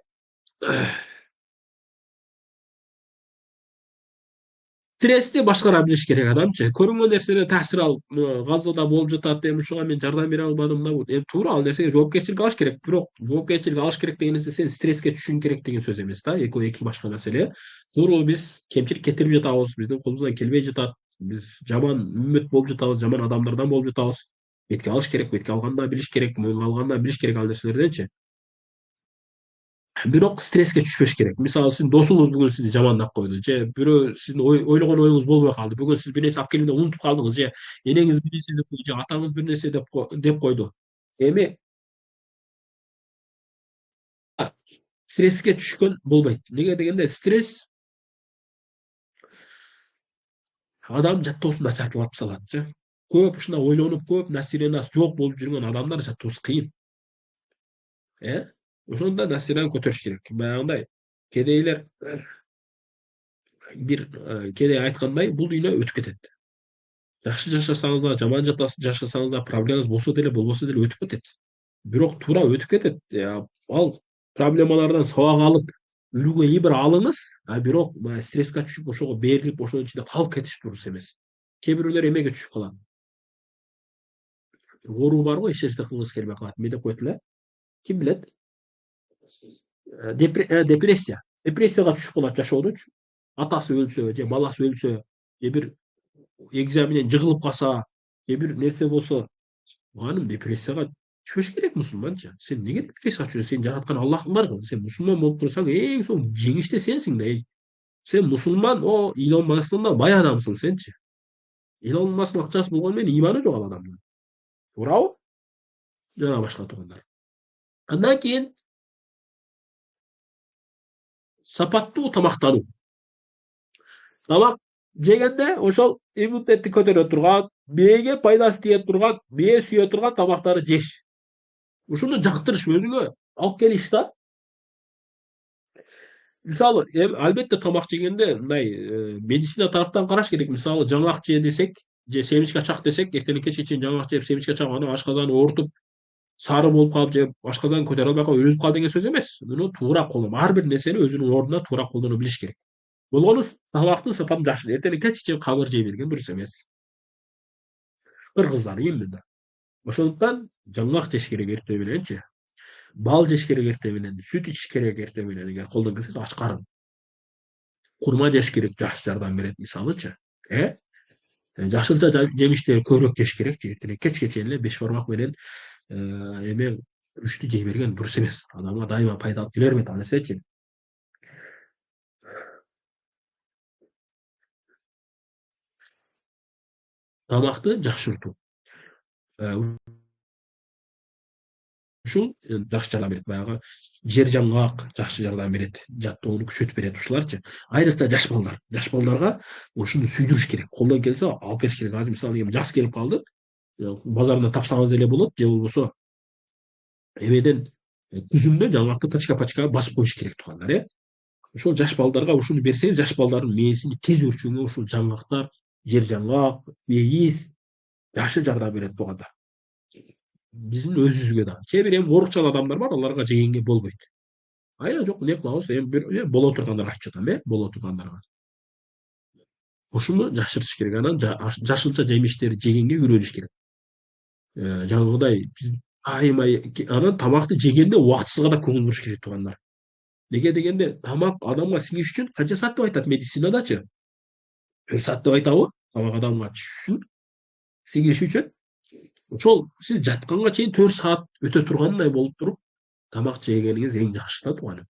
стрессти башкара билиш керек адамчы. Көрүнгөн нерседен таасир алып, газда болуп жатат, эми ушуга мен жардам бере албадым да, эми туура ал нерсеге жоопкерчилик алыш керек. Бирок жоопкерчилик алыш керек деген нерсе сен стресске түшүшүң керек деген сөз эмес да. Экөө эки башка маселе. Туура биз кемчилик кетирип жатабыз, биздин колубуздан келбей жатат. Биз жаман үммөт болуп жатабыз, жаман адамдардан болуп жатабыз. Бетке алыш керек, бетке алганда билиш керек, мойнуна алганда билиш керек ал нерселерденчи. Бирок стресске түшпөш керек. Мисалы сиздин досуңуз бүгүн сизди жамандап койду, же бирөө сиздин ойлогон оюңуз болбой калды. Бүгүн сиз бир нерсе алып келгенде унутуп калдыңыз, же энеңиз бир нерсе деп койду, же атаңыз бир нерсе деп койду. Эми стресске түшкөн болбойт. Неге дегенде стресс адам жаттоосун начартылап салатчы. Көп ушундай ойлонуп, көп настроениясы жок болуп жүргөн адамдар жаттоосу кыйын. Ошондо настроенияны көтөрүш керек. Баягындай кедейлер бир кедей айткандай, бул дүйнө өтүп кетет. Жакшы жашасаңыз да, жаман жашасаңыз да, проблемаңыз болсо деле, болбосо деле өтүп кетет. Бирок туура өтүп кетет. Ал проблемалардан сабак алып, үлгүгө бир алыңыз, а бирок баягы стресске түшүп ошого берилип ошонун ичинде калып кетиш дурус эмес. Кээ бирөөлөр эмеге түшүп калат. Оору бар го, эч нерсе кылгысы келбей калат. Эмне деп коет эле? Ким билет? Депрессия. Депрессияга түшүп калат жашоодочу. Атасы өлсө же баласы өлсө же бир экзаменен жыгылып калса же бир нерсе болсо, анын депрессияга түшпөш керек мусулманча. Сен эмнеге депрессияга түшөсүң? Сени жараткан Аллахың бар го. Сен мусулман болуп турсаң, эң соң жеңиште сенсиң да. Сен мусулман, Илон Масктан да бай адамсың сенчи. Илон Масктын акчасы болгону менен иманы жок ал адамдын. Туурабы? Жана башка туугандар. Андан кийин сапаттуу тамактануу. Тамак жегенде ошол иммунитетти көтөрө турган, мээге пайдасы тие турган, мээ сүйө турган тамактарды жеш. Ушуну жактырыш, өзүңө алып келиш да. Мисалы, албетте тамак жегенде мындай медицина тараптан караш керек. Мисалы, жаңгак же десек, же семечка чак десек, эртеңки кечке чейин жаңгак жеп, семечка чагып, анан ашказаны оорутуп, сары болуп калып же ашказанын көтөрө албай калып өлүп кал деген сөз эмес. Муну туура колдон, ар бир нерсени өзүнүн ордуна туура колдоно билиш керек. Болгону тамактын сапатын жакшы, эртеңки кечке чейин камыр жей берген дурус эмес. Кыргыздар именно. Ошондуктан жаңгак жеш керек эртең мененчи. Бал жеш керек эртең менен, сүт ичиш керек эртең менен, эгер колдон келсе ач карын. Курма жеш керек, жакшы жардам берет мисалычы. Жашылча жемиштерди көбүрөөк жеш керекчи. Эртең кечке чейин эле беш бармак менен эме күрүчтү жей берген дурус эмес. Адамга дайыма пайда алып келе бербейт ал нерсечи. Тамакты жакшыртуу. Ушул жакшы жардам берет. Баягы жер жаңгак жакшы жардам берет. Жаттоону күчөтүп берет ушуларчы. Айрыкча жаш балдар. Жаш балдарга ушуну сүйдүрүш керек. Колдон келсе алып бериш керек. Азыр мисалы эми жаз келип калды. Базардан тапсаңыз деле болот, же болбосо эмеден күзүндө жаңгакты пачка басып коюш керек туугандар. Ошол жаш балдарга ушуну берсеңиз, жаш балдардын мээсини тез өрчүүгө ушул жаңгактар, жер жаңгак, мейиз жакшы жардам берет туугандар. Биздин өзүбүзгө да. Кээ бир эми оорукчал адамдар бар, аларга жегенге болбойт. Айла жок, эмне кылабыз? Эми бир боло тургандарга айтып жатам, боло тургандарга. Ушуну жакшыртыш керек. Анан жашылча жемиштерди жегенге үйрөнүш керек. Жаңагыдай биз айма анан тамакты жегенде убактысыз гана көңүл буруш керек туугандар. Неге дегенде, тамак адамга сиңиш үчүн канча саат деп айтат медицинадачы? 4 саат деп айтабы? Тамак адамга түшүшүн, сиңиш үчүн. Ошол сиз жатканга чейин 4 саат өтө тургандай болуп туруп, тамак жегениңиз эң жакшы да тууганым.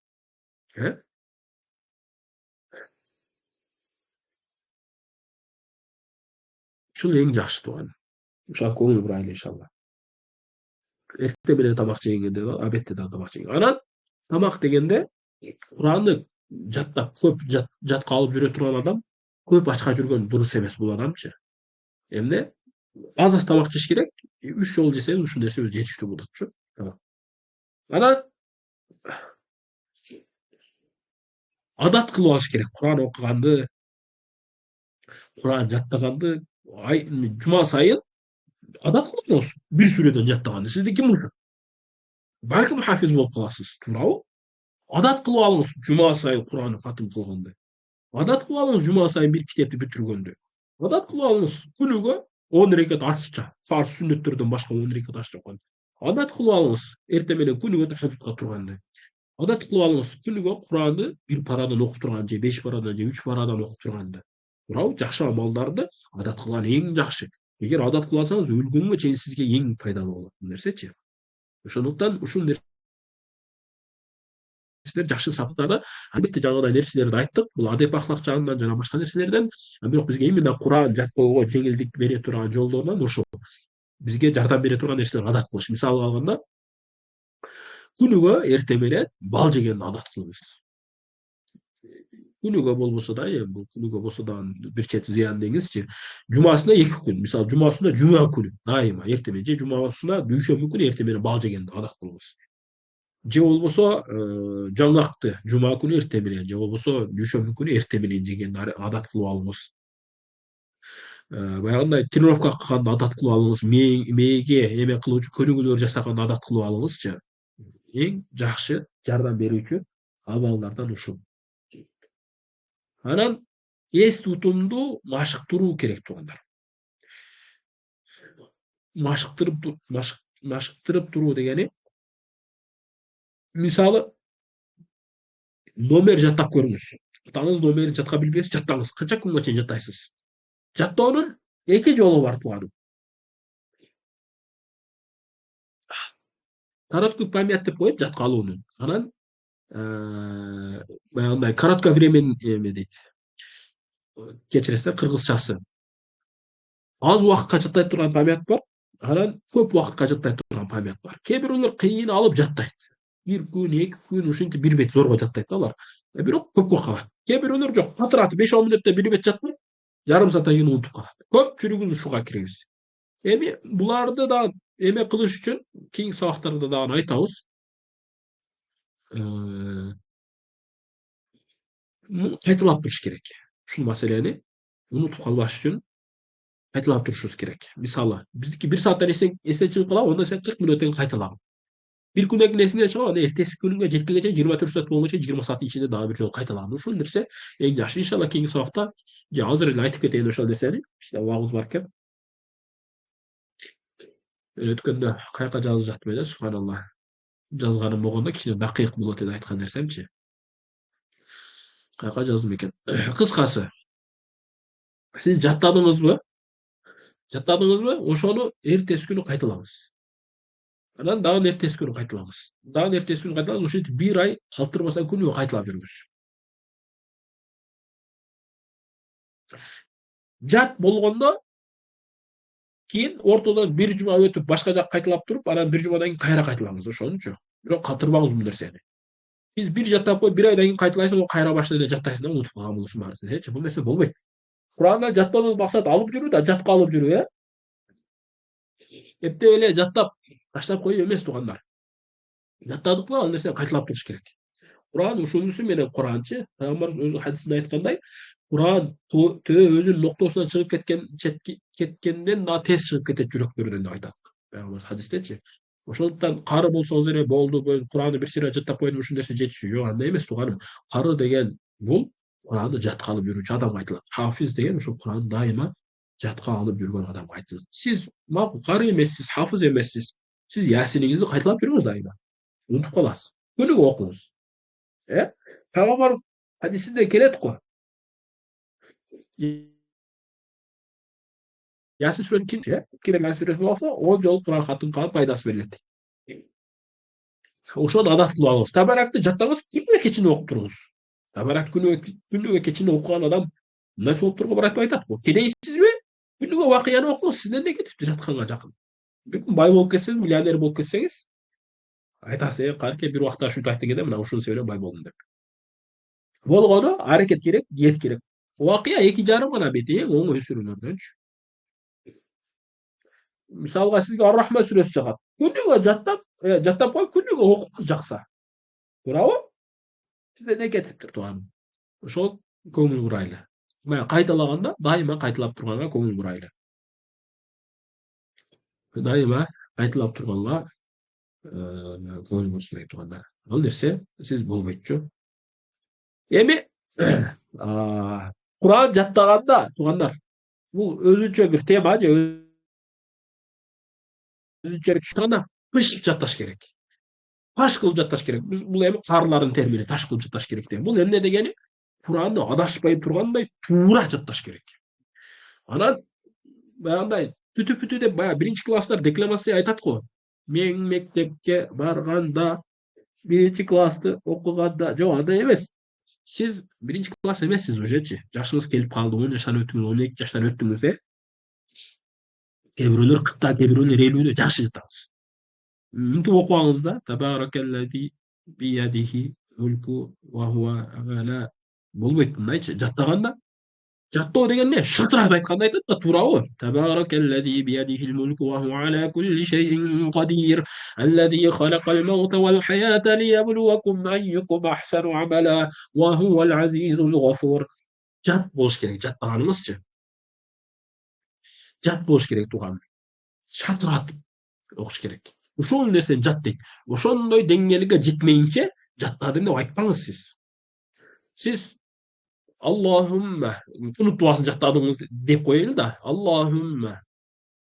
Ушул эң жакшы тууганым. Ушуга көңүл бурайлы иншалла. Эртең менен тамак жегенде да, обедте да тамак жеген. Анан тамак дегенде Куранды жаттап көп жатка алып жүрө турган адам көп ачка жүргөн дурус эмес бул адамчы. Эмне? Аз тамак жеш керек. 3 жолу жесеңиз ушул нерсе өзү жетиштүү болотчу. Анан адат кылып алыш керек. Куран окуганды, Куран жаттаганды жума сайын адат кылыңыз. Бир сүрөдөн жаттаганды. Сизди ким урушат? Балким хафиз болуп каласыз, туурабы? Адат кылып алыңыз жума сайын Куранды катым кылганды. Адат кылып алыңыз жума сайын бир китепти бүтүргөндү. Адат кылып алыңыз күнүгө 10 рекат ачыкча, фарз сүннөттөрдөн башка 10 рекат ачыкча окуганды. Адат кылып алыңыз эртең менен күнүгө тахажжудка турганды. Адат кылып алыңыз күнүгө Куранды 1 парадан окуп турган же 5 парадан же 3 парадан окуп турганды. Туурабы? Жакшы амалдарды адат кылган эң жакшы. Эгер адат кылып алсаңыз өлгөнгө чейин сизге эң пайдалуу болот бул нерсечи. Ошондуктан ушул нерселер жакшы саптады. Албетте жаңагыдай нерселерди айттык. Бул адеп ахлак жагынан жана башка нерселерден. Бирок бизге именно Куран жаттоого жеңилдик бере турган жолдорунан ушул. Бизге жардам бере турган нерселер адат кылыш. Мисалга алганда, күнүгө эртең менен бал жегенди адат кылыңыз. Күнүгө болбосо да, эми бул күнүгө болсо да бир чети зыян деңизчи. Жумасына 2 күн, мисалы жумасына жума күнү дайыма эртең менен же жумасына дүйшөмбү күнү эртең менен бал жегенди адат кылыңыз. Же болбосо жаңгакты жума күнү эртең менен же болбосо дүйшөмбү күнү эртең менен жегенди адат кылып алыңыз. Баягындай тренировка кылганды адат кылып алыңыз. Мээге эме кылуучу көнүгүүлөр жасаганды адат кылып алыңызчы. Эң жакшы жардам берүүчү абалдардан ушул. Анан эс тутумду машыктыруу керек туугандар. Машыктырып туруу дегени, мисалы, номер жаттап көрүңүз. Атаңыз номерин жатка билбейсиз, жаттаңыз. Канча күнгө чейин жаттайсыз? Жаттоонун эки жолу бар тууганым. Короткий память деп коет жаткалуунун. Анан баягындай кратковременный эме дейт. Кечиресиздер, кыргызчасы. Аз убакытка жаттай турган память бар, анан көп убакытка жаттай турган память бар. Кээ бирөөлөр кыйын алып жаттайт. Бир күн, эки күн ушинтип бир бет зорго жаттайт да алар. Бирок көпкө калат. Кээ бирөөлөр жок, катырат 5-10 мүнөттө бир бет жаттайт, жарым сааттан кийин унутуп калат. Көпчүлүгүбүз ушуга киребиз. Эми буларды да эме кылыш үчүн кийинки сабактарда дагы айтабыз. Кайталап туруш керек. Ушул маселени унутуп калбаш үчүн кайталап турушубуз керек. Мисалы, биздики 1 сааттан эстен чыгып калабы, онда сен 40 мүнөттөн кийин кайталагын. Bir күндөн кийин эсиңден чыгабы, анда эртеси күнгө жеткенге чейин 24 саат болгонго чейин 20 сааттын ичинде дагы бир жолу кайталагын. Ушул нерсе эң жакшы. Иншалла кийинки сабакта же азыр эле айтып кетейин ошол нерсени. İşte убагыбыз бар экен. Өткөндө каяка жазып жаттым эле, субханалла. Жазганым болгондо кичине дакыйк болот эле айткан нерсемчи. Каяка жаздым экен. Кыскасы, сиз жаттадыңызбы? Ошону эртеси күнү кайталагыз. Анан дагы эртеси күнү кайталагыз. Дагы эртеси күнү кайталагыз. Ушинтип 1 ай калтырбастан күнүгө кайталап жүрүңүз. Жат болгондо кийин ортодон 1 жума өтүп башка жак кайталап туруп, анан 1 жумадан кийин кайра кайталагыз, ошонучу. Бирок калтырбаңыз бул нерсени. Биз 1 жаттап коюп 1 айдан кийин кайталайсың, ол кайра башта эле жаттайсың да, унутуп калган болосуң баарысын. Бул нерсе болбойт. Куранда жаттоонун максаты алып жүрүү да, жатка алып жүрүү, Эптеп эле жаттап таштап коюу эмес туугандар. Жаттадыкпы, ал нерсени кайталап туруш керек. Куран ушунусу менен Куранчы, Пайгамбарыбыз өзү хадисинде айткандай, Куран төө өзүнүн ноктосунан чыгып кеткенден да тез чыгып кетет жүрөктөрдөн деп айтат. Пайгамбарыбыз хадистечи. Ошондуктан кары болсоңуз эле болду, Куранды бир сыйра жаттап койдум, ушул нерсе жетишүү. Жок, андай эмес тууганым. Кары деген бул Куранды жатка алып жүрүүчү адамга айтылат. Хафиз деген ошол Куранды дайыма жатка алып жүргөн адамга айтылат. Сиз макул кары эмессиз, хафиз эмессиз. Сиз ясиниңизди кайталап жүрүңүз дайыма. Унутуп каласыз. Күнүгө окуңуз. Пайгамбар хадисинде келет го. Ясин сүрөсүн ким Ясин сүрөсүн окуса, 10 жолу Куран катын калып пайдасы берилет. Ошону адат кылып алыңыз. Табаракты жаттаңыз, күнүгө кечине окуп туруңуз. Табарак күнүгө кечине окуган адам мындай соопторго барат деп айтат го. Кедейсизби? Күнүгө вакыяны окуңуз. Сизден эмне кетипти жатканга жакын? Бай болуп кетсеңиз, миллионер болуп кетсеңиз, айтасыз, канке бир убакта ушинтип айттың эде, мына ушунусу менен бай болдум деп. Болгону аракет керек, ниет керек. Вакыя 2,5 гана бет, эң оңой сүрөлөрдөнчү. Мисалга сизге Ар-Рахман сүрөсү чыгат. Күнүгө жаттап коюп, күнүгө окуңуз жакса. Туурабы? Сизде эмне кетиптир тууганым? Ошол көңүл бурайлы. Баягы кайталаганда дайыма кайталап турганга көңүл бурайлы. Дайыма кайталап турганга көңүл буруш керек туугандар. Ал нерсе сиз болбойтчу. Эми Куран жаттаганда туугандар, бул өзүнчө бир тема же өзүнчө жаттаганда пыш жатташ керек. Таш кылып жатташ керек. Бул эми карылардын термини, таш кылып жатташ керек деген. Бул эмне дегени? Куранды адашпай тургандай туура жатташ керек. Анан баягындай түтү-пүтү деп баягы 1-класстар декламация айтат го. Мен мектепке барганда 1-классты окуганда, жок, андай эмес. Сиз 1-класс эмессиз ужечи. Жашыңыз келип калды, 10 жаштан өттүңүз, 12 жаштан өттүңүз, Кээ бирөөлөр 40та, кээ бирөөлөр 50дө жакшы жатабыз. Мынтип окубаңыз да. Табаракаллази биядихи мулку ва хува ала. Болбойт мындайчы. Жаттаганда жаттоо деген эмне? Шылтырап айтканда айтат да, туурабы? Табаракаллази биядихил мулку ва хува ала кулли шейин кадир. Аллази халакал маута вал хаята лияблувакум айюкум ахсану амала ва хувал азизул гафур. Жат болуш керек, жаттаганыңызчы. Жат болуш керек тууган. Шатыратып окуш керек. Ошол нерсени жат дейт. Ошондой деңгээлге жетмейинче Жаттадым деп айтпаңыз сиз. Сиз Allahümme kunut duasını jаттадыңыз деп коелу да. Allahümme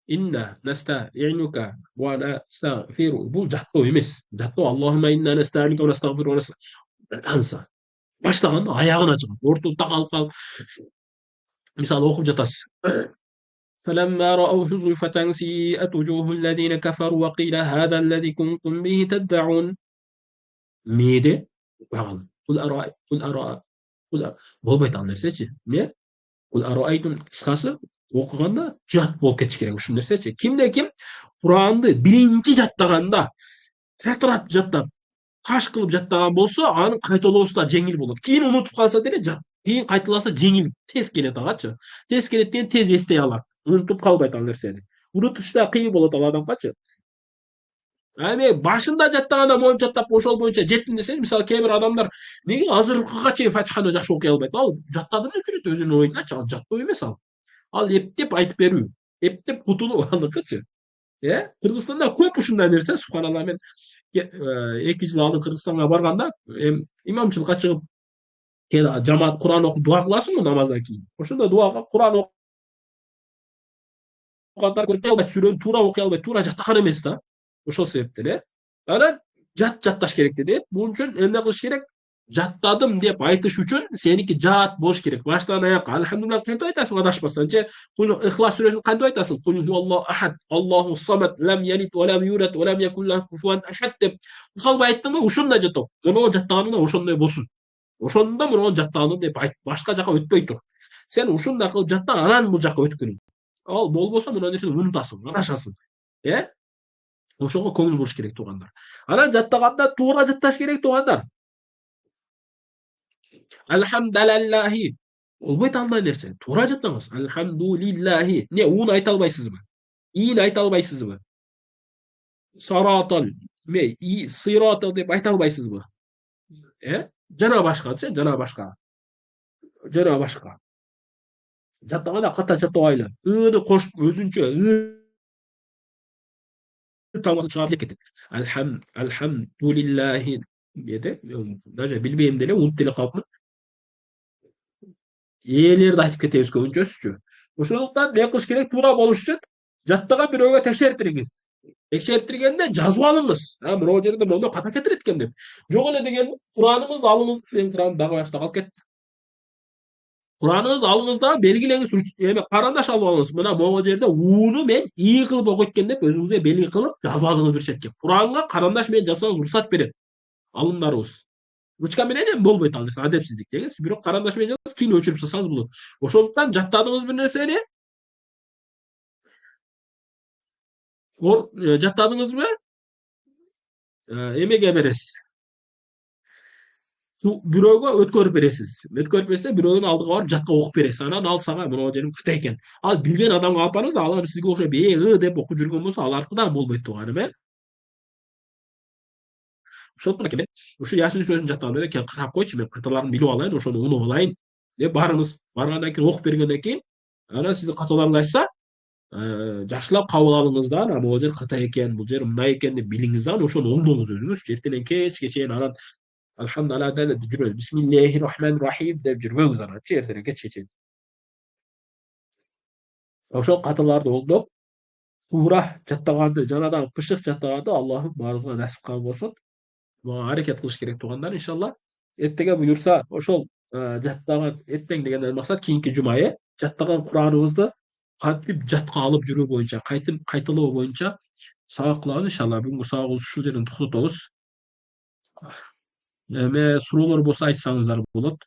inna nesta'inuka wa nestagfiru. Бул жаттоо эмес. Жаттоо Allahümme inna nesta'inuka wa nestagfiru wa нестағфиру. Баштаганда аягына чыгат. Ортодо калып мисалы окуп жатасыз. فلما رأوه زلفة سيئت وجوه الذين كفروا وقيل هذا الذي كنتم به تدعون. Meyde bakın. Kul bolбойт ал нерсечи. Эмне? Kul araaytum кыскасы окуганда жат болуп кетиш керек ушул нерсечи. Кимде ким Куранды биринчи жаттаганда сатырат жаттап каш кылып жаттаган болсо, анын кайталоосу да жеңил болот. Кийин унутуп калса деле кийин кайталаса жеңил, тез келет агачы. Тез келет деген тез эстей алат. Унутуп калбайт ал нерсени. Унутуш да кыйын болот ал адамгачы. Эми башында жаттаганда моюнча жаттап ошол боюнча жеттим десеңиз, мисалы кээ бир адамдар неге азыркыга чейин Фатиханы жакшы окуй албайт? Ал жаттадым деп жүрөт өзүнүн оюндачы. Ал жаттоо эмес ал. Ал эптеп айтып берүү. Эптеп кутулуу аныкычы. Кыргызстанда көп ушундай нерсе. Субханалла, мен 2 жыл алдын Кыргызстанга барганда имамчылыкка чыгып жамаат Куран окуп дуа кыласыңбы намаздан кийин. Ошондо дуага Куран окугандар окуй албайт, сүрөнү туура окуй албайт, туура жаттаган эмес да. Ошол себептен анан жатташ керек деди. Бунун үчүн эмне кылыш керек? Жаттадым деп айтыш үчүн сеники жат болуш керек. Баштан аякка альхамдулилlah кантип айтасың адашпастан? Кул Ихлас сүрөсүн кантип айтасың? Кул хуаллаху ахад, Аллаху самад, лам ялид ва лам юлад ва лам якул лаху куфуан ахад деп калбай айттыңбы? Ушундай жаттоо. Муну жаттаганың ошондой болсун. Ошондо муну жаттадым деп айт. Башка жака өтпөй тур. Сен ушундай кылып жатта, анан бул жака өткүн. Ал болбосо мына нерсени унутасың, адашасың. Ошого көңүл буруш керек туугандар. Анан жаттаганда туура жатташ керек туугандар. Алхамдулиллахи. Болбойт андай нерсе. Туура жаттаңыз. Алхамдулиллахи. Не, уну айта албайсызбы? Ини айта албайсызбы? Саратал. Сиратал деп айта албайсызбы? Жана башкачы, жана башка. Жаттаганда ката жаттабайлы. Ыны кошуп өзүнчө tamam çağırdık etti. Elhamdülillahi dedi. Даже bilmeyim dele unut dile kapını. Ээлерди айтып кетебиз көбүнчөсүчү. Ошондуктан не кылыш керек? Туура болуш үчүн жаттаган бирөөгө текшертириңиз. Текшертиргенде жазып алыңыз. Мына жерде мондо ката кетирет экен деп. Жок эле деген Кураныңызды алыңыз. Мен Куран дагы аякта калып кетти. Кураныңызды алыңыз да белгилеңиз, карандаш алып алыңыз. Мына могу жерде ууну мен ии кылып окуйт экен деп өзүңүзгө белги кылып жазып алыңыз бир четке. Куранга карандаш менен жазсаңыз уруксат берет алымдарыбыз. Ручка менен эми болбойт ал нерсе, адепсиздик деңиз. Бирок карандаш менен жазсаңыз кийин өчүрүп салсаңыз болот. Ошондуктан жаттадыңыз бир нерсени, жаттадыңызбы? Эмеге бересиз. Бирөөгө өткөрүп бересиз. Өткөрүп берсе бирөөнүн алдыга барып жатка окуп бересиз. Анан ал сага мына жерим кыта экен. Ал билген адамга алып барыңыз, ал сизге окшоп деп окуп жүргөн болсо, ал аркыдан болбойт тууганым. Ошондуктан экен ушу Ясин сүрөсүн жаттаганда эле карап койчу, мен каталарын билип алайын, ошону унуп алайын деп барыңыз. Баргандан кийин окуп бергенден кийин анан сиздин каталарыңызды айтса, жакшылап кабыл алыңыз да, могу жер ката экен, бул жер мындай экен деп билиңиз да, ошону оңдоңуз өзүңүз. Эртеден кечке чейин анан Alhamdulillah деп жүрөбүз. Bismillahirrahmanirrahim деп жүрбөңүз анан эртеден кечке чейин. Ошол каталарды оңдоп, туура жаттаганды, жанадан пышык жаттаганды Аллахым баарыбызга насип кылган болсун. Буга аракет кылыш керек туугандар, иншалла. Эртеге буюрса, ошол жаттаган эртең дегенден максат кийинки жума, жаттаган Кураныбызды кантип жатка алып жүрүү боюнча, кайталоо боюнча сабак кылабыз иншалла. Бүгүнкү сабагыбызды ушул жерден токтотобуз. Эме суроолор болсо айтсаңыздар болот.